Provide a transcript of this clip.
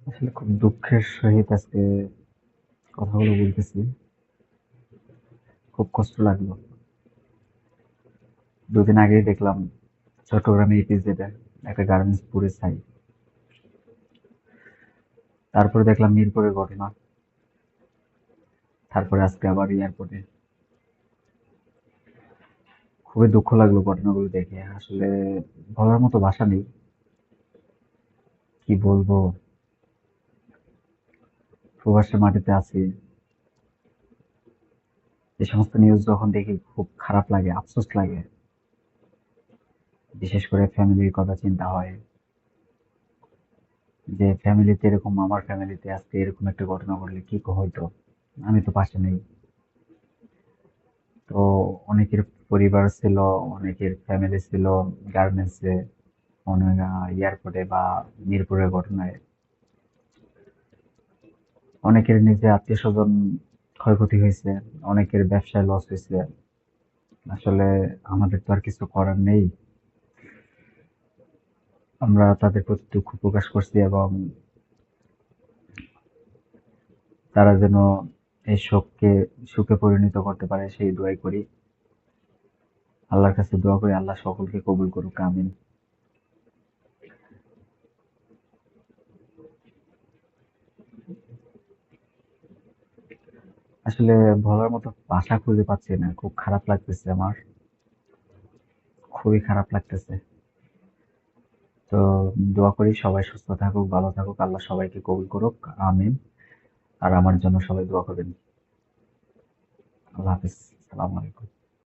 আসলে খুব দুঃখের সহিত আজকে কথাগুলো বলতেছি। খুব কষ্ট লাগলো। দুদিন আগেই দেখলাম চট্টগ্রামে ইপিজেডে একটা গার্মেন্টস পুড়ে ছাই। তারপরে দেখলাম মিরপুরের ঘটনা। তারপরে আজকে আবার এয়ারপোর্টে। খুবই দুঃখ লাগলো ঘটনাগুলো দেখে। আসলে বলার মতো ভাষা নেই। কি বলবো? প্রবাসের মাটিতে আছি। এই সমস্ত নিউজ যখন দেখি খুব খারাপ লাগে, আফসোস লাগে। বিশেষ করে ফ্যামিলির কথা চিন্তা হয় যে ফ্যামিলিতে এরকম, আমার ফ্যামিলিতে আজকে এরকম একটা ঘটনা ঘটলে কি হইতো। আমি তো পাশে নেই। তো অনেকের পরিবার ছিল, অনেকের ফ্যামিলি ছিল গার্মেন্টসে, অনেক এয়ারপোর্টে বা মিরপুরের ঘটনায়। অনেকের নিজে আত্মীয় স্বজন ক্ষয়ক্ষতি হয়েছে, অনেকের ব্যবসায় লস হয়েছে। আসলে আমাদের তো আর কিছু করার নেই। আমরা তাদের প্রতি দুঃখ প্রকাশ করছি এবং তারা যেন এই শোককে সুখে পরিণত করতে পারে সেই দোয়াই করি। আল্লাহর কাছে দোয়া করি, আল্লাহ সকলকে কবুল করুক, আমিন। আসলে বলার মতো ভাষা খুঁজে পাচ্ছি না, খুব খারাপ লাগতেছে আমার। খুবই খারাপ লাগতেছে। তো দোয়া করি সবাই সুস্থ থাকুক, ভালো থাকুক, আল্লাহ সবাইকে কবুল করুক, আমিন। আর আমার জন্য সবাই দোয়া করবেন। আল্লাহ হাফিজ। সালাম আলাইকুম।